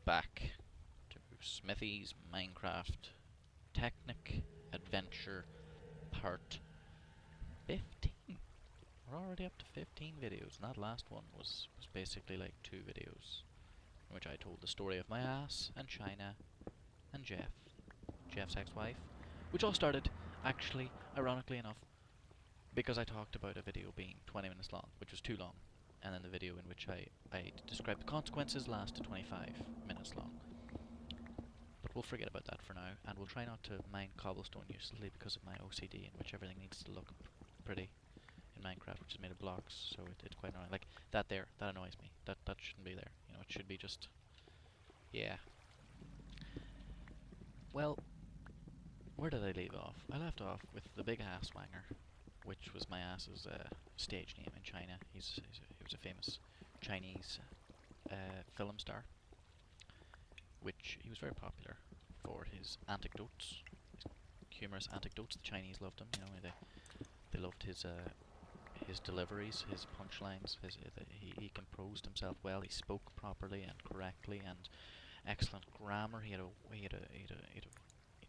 back to Smithy's Minecraft Technic Adventure Part 15. We're already up to 15 videos, and that last one was basically like 2 videos in which I told the story of my ass and China and Jeff's ex-wife, which all started, actually, ironically enough, because I talked about a video being 20 minutes long, which was too long, and then the video in which I described the consequences lasted 25 minutes long. But we'll forget about that for now, and we'll try not to mine cobblestone uselessly because of my OCD, in which everything needs to look pretty in Minecraft, which is made of blocks, so it's quite annoying. Like, that there, that annoys me. That shouldn't be there. You know, it should be just... yeah. Well, where did I leave off? I left off with the big ass wanger, which was my ass's stage name in China. He was a famous Chinese film star, which he was very popular for his anecdotes, his humorous anecdotes. The Chinese loved him. You know, they loved his deliveries, his punchlines. He composed himself well. He spoke properly and correctly, and excellent grammar. He had a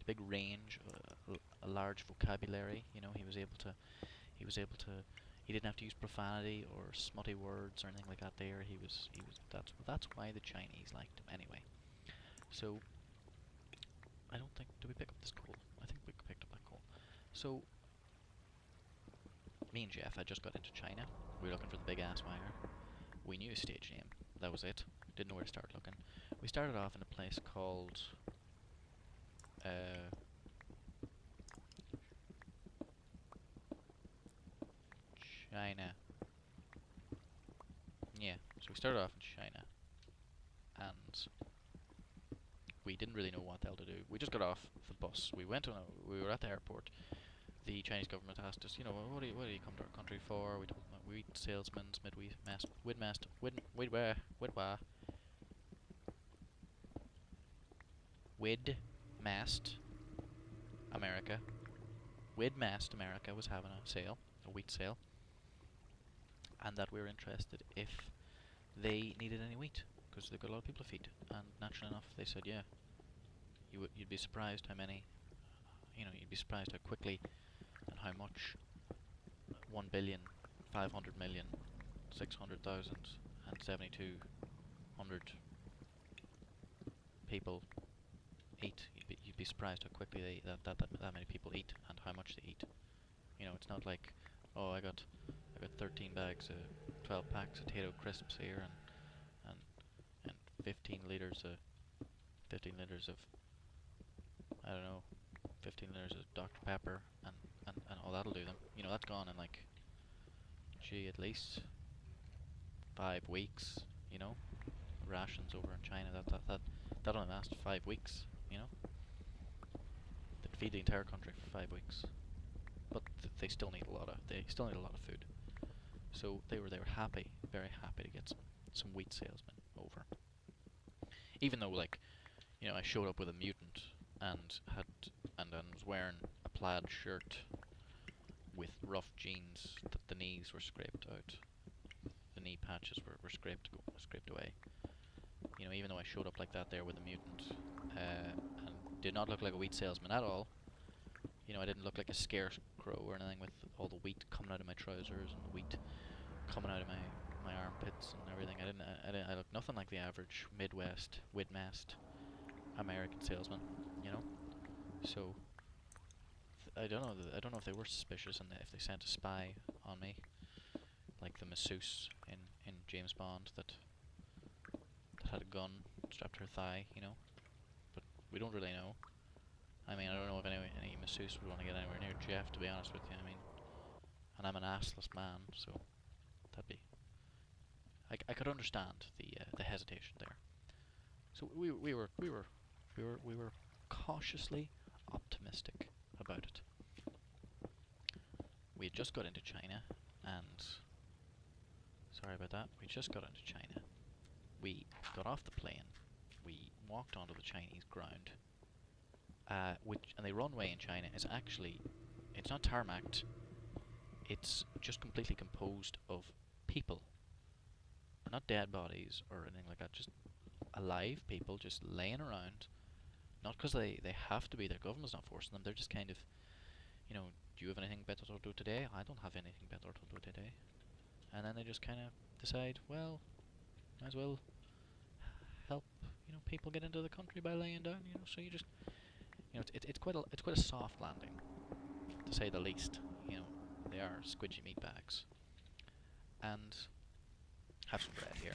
big range, a large vocabulary. You know, he was able to. He didn't have to use profanity or smutty words or anything like that. That's why the Chinese liked him anyway. So, I don't think, did we pick up this coal? I think we picked up that coal. So, me and Jeff had just got into China. We were looking for the big ass wire. We knew his stage name. That was it. Didn't know where to start looking. We started off in a place called China. Yeah, so we started off in China, and we didn't really know what the hell to do. We just got off the bus. We were at the airport. The Chinese government asked us, you know, what do you come to our country for? We told them wheat salesmen, widmast, America. Widmast America was having a sale, a wheat sale, and that we were interested if they needed any wheat, because they've got a lot of people to feed. And naturally enough, they said, yeah, you'd be surprised how many, you know, you'd be surprised how quickly and how much 1,500,600,072 people eat. You'd be surprised how quickly that many people eat and how much they eat. You know, it's not like, oh, I got 13 bags of 12 packs of potato crisps here and 15 liters of I don't know, 15 liters of Dr. Pepper and all that'll do them. You know, that's gone in like, gee, at least 5 weeks. You know, rations over in China, that only lasts 5 weeks. You know, they'd feed the entire country for 5 weeks, but they still need a lot of food. So they were happy, very happy to get some wheat salesmen over. Even though, like, you know, I showed up with a mutant and was wearing a plaid shirt with rough jeans that the knees were scraped out. The knee patches were scraped away. You know, even though I showed up like that there with a mutant, and did not look like a wheat salesman at all. You know, I didn't look like a scarecrow or anything with all the wheat coming out of my trousers and the wheat coming out of my armpits and everything. I looked nothing like the average Midwest Widmast American salesman, you know. So I don't know if they were suspicious and if they sent a spy on me, like the masseuse in James Bond that had a gun strapped to her thigh, you know. But we don't really know. I mean, I don't know if any masseuse would want to get anywhere near Jeff, to be honest with you. I mean, and I'm an assless man, so that'd be. I could understand the hesitation there. So we were cautiously optimistic about it. We had just got into China, and sorry about that. We just got into China. We got off the plane. We walked onto the Chinese ground, and the runway in China is actually, it's not tarmacked. It's just completely composed of people, not dead bodies or anything like that. Just alive people just laying around, not because they have to be, their government's not forcing them, they're just kind of, do you have anything better to do today? I don't have anything better to do today. And then they just kind of decide, well, might as well help, people get into the country by laying down, so you just, it's quite a soft landing, to say the least. They are squidgy meat bags. And have some bread here,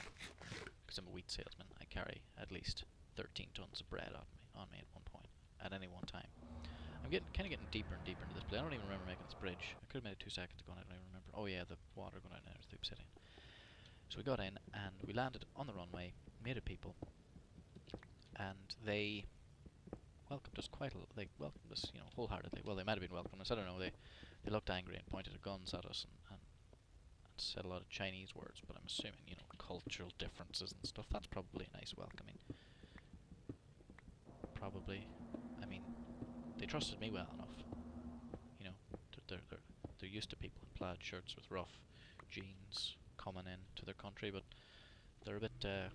because I'm a wheat salesman. I carry at least 13 tons of bread on me at one point, at any one time. I'm kind of getting deeper and deeper into this place. I don't even remember making this bridge. I could have made it 2 seconds ago and I don't even remember. Oh yeah, the water going out now is the obsidian. So we got in and we landed on the runway, made it people, and they welcomed us they welcomed us, wholeheartedly. Well, they might have been welcoming us, I don't know. They looked angry and pointed their guns at us and said a lot of Chinese words, but I'm assuming, cultural differences and stuff. That's probably a nice welcoming. Probably. I mean, they trusted me well enough. They're used to people in plaid shirts with rough jeans coming in to their country, but they're a bit, they're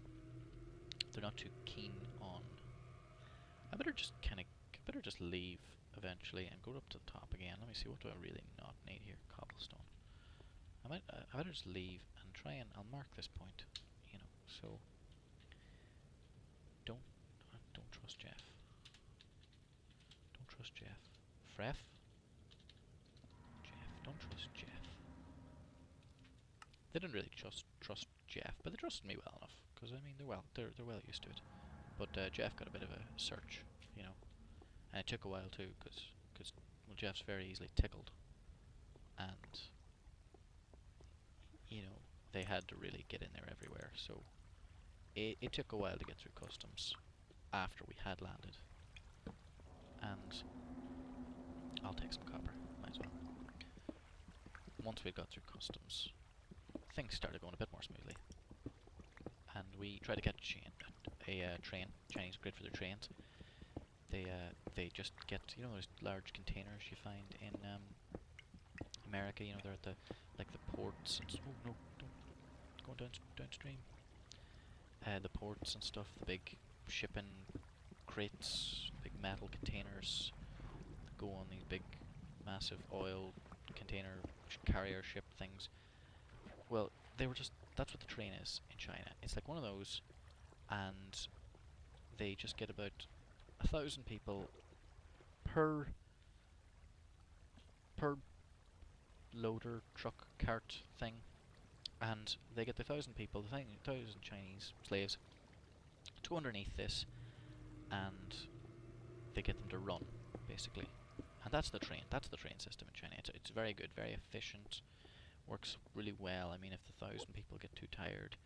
not too keen on. I better just leave eventually and go up to the top again. Let me see, what do I really not need here? Cobblestone. I better just leave and try and I'll mark this point, so don't trust Jeff. Don't trust Jeff. Fref? Jeff, don't trust Jeff. They didn't really trust Jeff, but they trusted me well enough, because I mean they're well used to it. But Jeff got a bit of a search, and it took a while too, because well, Jeff's very easily tickled, and they had to really get in there everywhere, so it took a while to get through customs after we had landed. And I'll take some copper, might as well. Once we got through customs, things started going a bit more smoothly, and we tried to catch a train. Chinese are great for their trains. They just get, those large containers you find in America. They're at the ports and oh no, don't go downstream. The ports and stuff, the big shipping crates, big metal containers that go on these big, massive oil container carrier ship things. Well, that's what the train is in China. It's like one of those, and they just get about 1,000 people per loader truck cart thing, and they get the 1,000 people, the 1,000 Chinese slaves, to go underneath this, and they get them to run, basically. And that's the train system in China. It's very good, very efficient, works really well. I mean, if the 1,000 people get too tired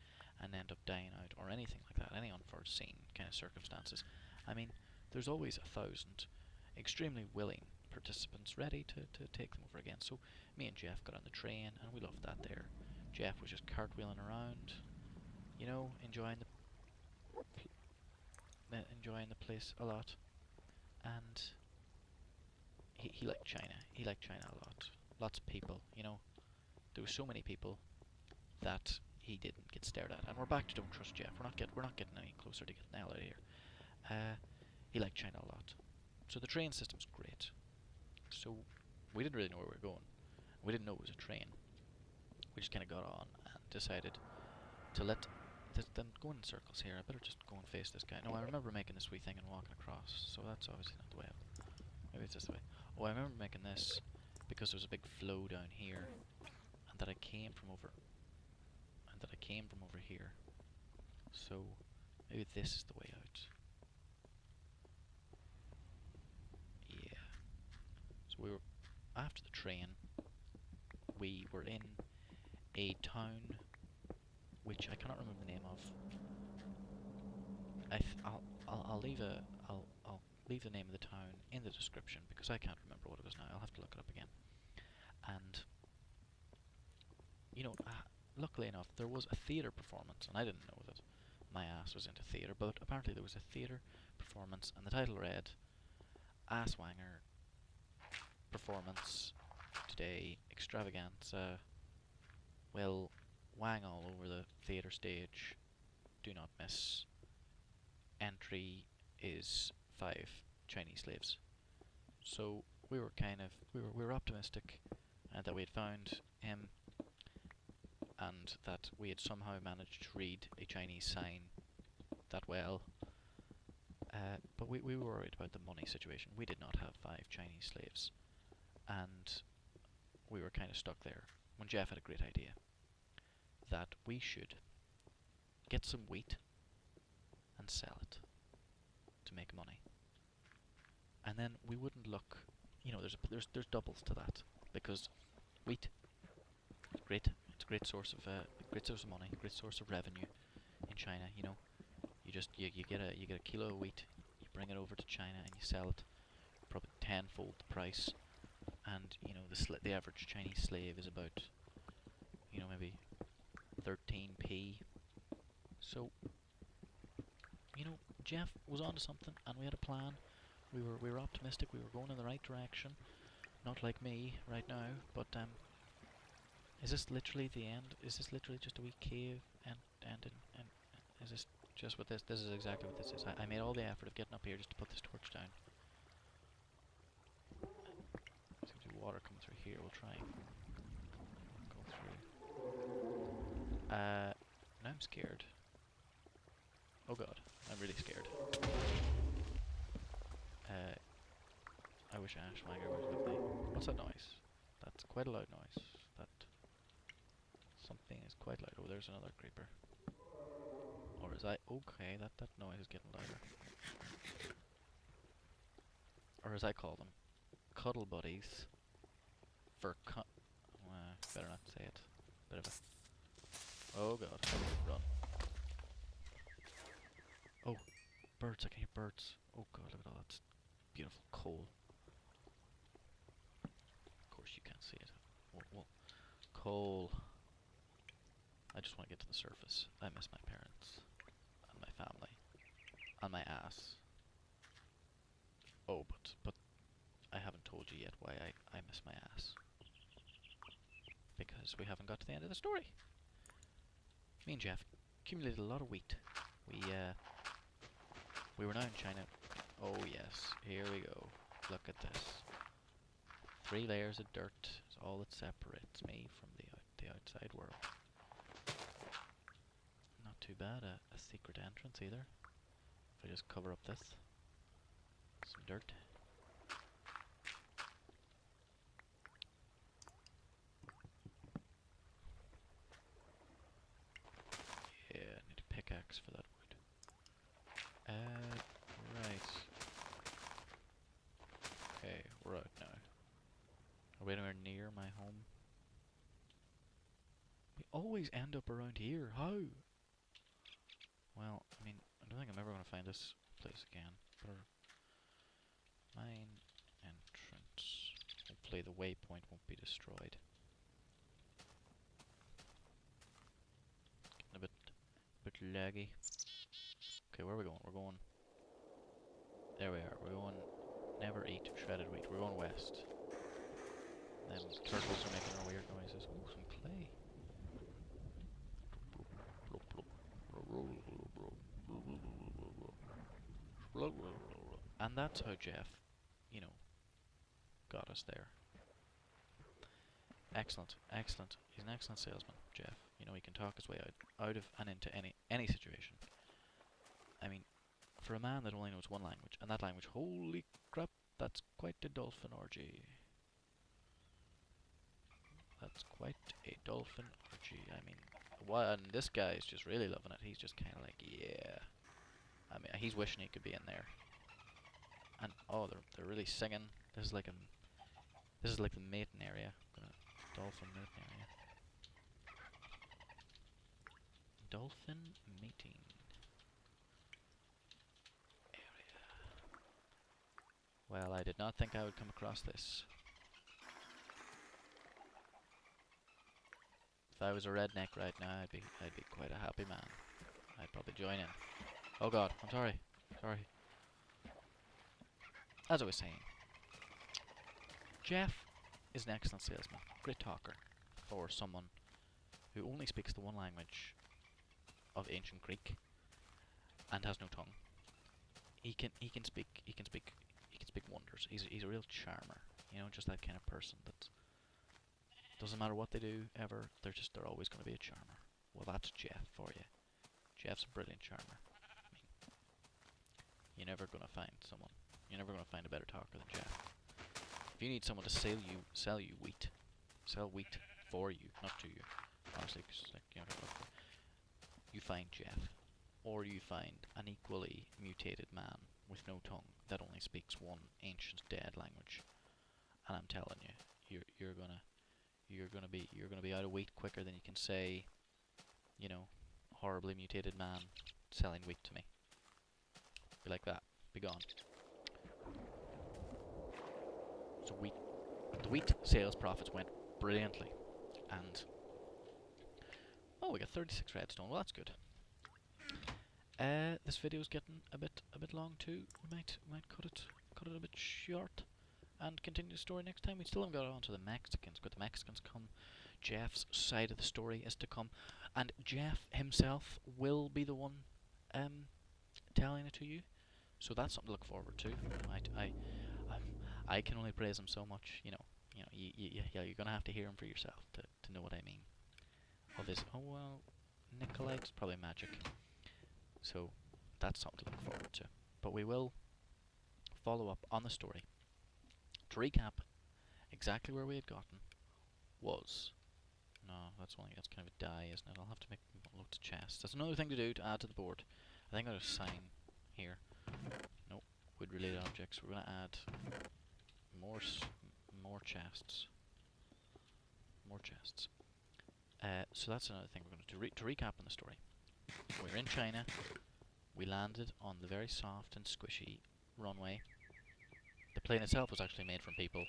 and end up dying out, or anything like that, any unforeseen kind of circumstances, I mean, there's always 1,000 extremely willing participants ready to take them over again. So me and Jeff got on the train, and we loved that there. Jeff was just cartwheeling around, enjoying the place a lot, and he liked China. He liked China a lot. Lots of people, there were so many people that he didn't get stared at. And we're back to don't trust Jeff. We're not getting any closer to getting the hell out of here. He liked China a lot. So the train system's great. So we didn't really know where we were going. We didn't know it was a train. We just kind of got on and decided to let them go in circles here. I better just go and face this guy. No, I remember making this wee thing and walking across, so that's obviously not the way. Maybe it's this way. Oh, I remember making this because there was a big flow down here, and that I came from over here. So maybe this is the way out. Yeah. So we were after the train. We were in a town which I cannot remember the name of. I'll leave the name of the town in the description because I can't remember what it was now. I'll have to look it up again. And luckily enough, there was a theatre performance, and I didn't know that my ass was into theatre, but apparently there was a theatre performance, and the title read Asswanger Performance Today Extravaganza. Will wang all over the theatre stage. Do not miss. entry is 5 Chinese slaves. So we were kind of we were optimistic that we had found him and that we had somehow managed to read a Chinese sign that well. But we were worried about the money situation. We did not have 5 Chinese slaves, and we were kind of stuck there when Jeff had a great idea that we should get some wheat and sell it to make money. And then we wouldn't look, there's doubles to that, because wheat, great, it's a great source of money, great source of revenue in China. You get a kilo of wheat, you bring it over to China and you sell it probably tenfold the price, and the average Chinese slave is about maybe 13p. So Jeff was onto something, and we had a plan. We were optimistic. We were going in the right direction. Not like me right now, but is this literally the end? Is this literally just a wee cave and is this just what this? This is exactly what this is. I made all the effort of getting up here just to put this torch down. Seems to be water coming through here. We'll try and go through. Now I'm scared. Oh god, I'm really scared. I wish Ashwanger was with me. What's that noise? That's quite a loud noise. That something is quite loud. Oh, there's another creeper. Or is I okay? That noise is getting louder. Or as I call them, cuddle buddies. Better not say it. Bit of a. Oh god, run! Oh, birds! I can hear birds. Oh god, look at all that beautiful coal. Of course you can't see it. Well, coal. I just want to get to the surface. I miss my parents, and my family, and my ass. Oh, but I haven't told you yet why I miss my ass. Because we haven't got to the end of the story. Me and Jeff accumulated a lot of wheat. We were now in China. Oh yes, here we go. Look at this. 3 layers of dirt is all that separates me from the outside world. Not too bad, a secret entrance either. If I just cover up this. Some dirt. Yeah, I need a pickaxe for that wood. Right. Okay, we're out now. Are we anywhere near my home? We always end up around here. How? Well, I mean, I don't think I'm ever going to find this place again. But mine entrance. Hopefully the waypoint won't be destroyed. Getting a bit laggy. Okay, where are we going? We're going. There we are. We're going. Never eat shredded wheat. We're going west. Then turtles are making their weird noises. Ooh, some clay. And that's how Jeff, got us there. Excellent, excellent. He's an excellent salesman, Jeff. He can talk his way out of and into any situation. I mean, for a man that only knows one language, and that language, holy crap, that's quite a dolphin orgy. That's quite a dolphin orgy. I mean, and this guy is just really loving it. He's just kind of like, yeah. I mean, he's wishing he could be in there. And oh, they're really singing. This is like the mating area. Dolphin mating area. Dolphin mating area. Well, I did not think I would come across this. If I was a redneck right now, I'd be quite a happy man. I'd probably join in. Oh god, I'm sorry. Sorry. As I was saying, Jeff is an excellent salesman, great talker for someone who only speaks the one language of ancient Greek and has no tongue. he can speak wonders. He's a real charmer. You know, just that kind of person that doesn't matter what they do ever. They're always going to be a charmer. Well, that's Jeff for you. Jeff's a brilliant charmer. I mean, you're never going to find someone. You're never going to find a better talker than Jeff. If you need someone to sell you wheat, sell wheat for you, not to you. Honestly, 'cause, like, you know, you find Jeff, or you find an equally mutated man with no tongue that only speaks one ancient dead language. And I'm telling you, you're gonna be out of wheat quicker than you can say, you know, horribly mutated man selling wheat to me. Be like that. Be gone. So the wheat sales profits went brilliantly, and oh, we got 36 redstone. Well, that's good. This video's getting a bit long too. We might cut it a bit short, and continue the story next time. We still haven't got on to the Mexicans, but the Mexicans come. Jeff's side of the story is to come, and Jeff himself will be the one telling it to you. So that's something to look forward to. I can only praise him so much. You're gonna have to hear him for yourself to know what I mean. Of his, oh well, Nikolite's probably magic. So that's something to look forward to. But we will follow up on the story. To recap, exactly where we had gotten was... No, that's kind of a die, isn't it? I'll have to make loads of chests. That's another thing to do to add to the board. I think I'll just sign here. Nope. With related objects, we're going to add more chests. More chests. So that's another thing we're going to do. To recap on the story. We're in China. We landed on the very soft and squishy runway. The plane itself was actually made from people.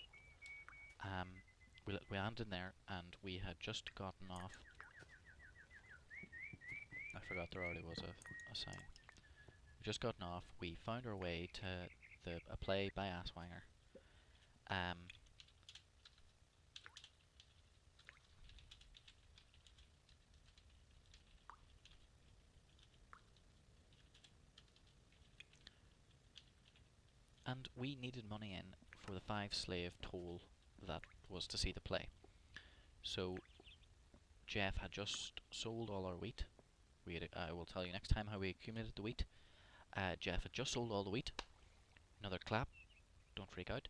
We landed in there, and we had just gotten off. I forgot there already was a sign. We just gotten off. We found our way to a play by Asswanger. And we needed money in for the 5-slave toll that was to see the play. So Jeff had just sold all our wheat. I will tell you next time how we accumulated the wheat. Jeff had just sold all the wheat. Another clap. Don't freak out.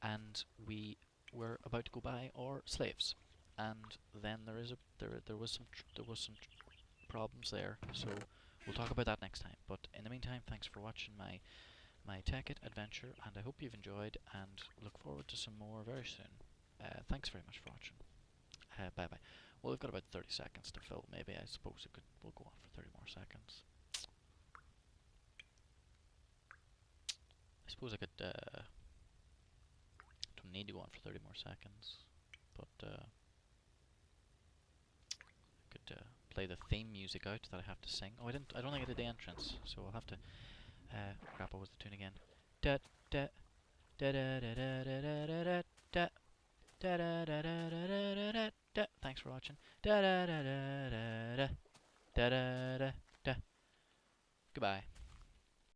And we were about to go buy our slaves. And then there was some problems there. So we'll talk about that next time. But in the meantime, thanks for watching my Technic adventure, and I hope you've enjoyed, and look forward to some more very soon. Thanks very much for watching. Bye bye. Well, we've got about 30 seconds to fill. Maybe I suppose we'll go on for 30 more seconds. I suppose I could don't need to go on for 30 more seconds, but I could play the theme music out that I have to sing. Oh, I don't think I did the entrance, so I'll have to. Crap, what was the tune again? Da da da da da da da da da da da da da da da da. Thanks for watching. Da da da da da da da da da da. Goodbye.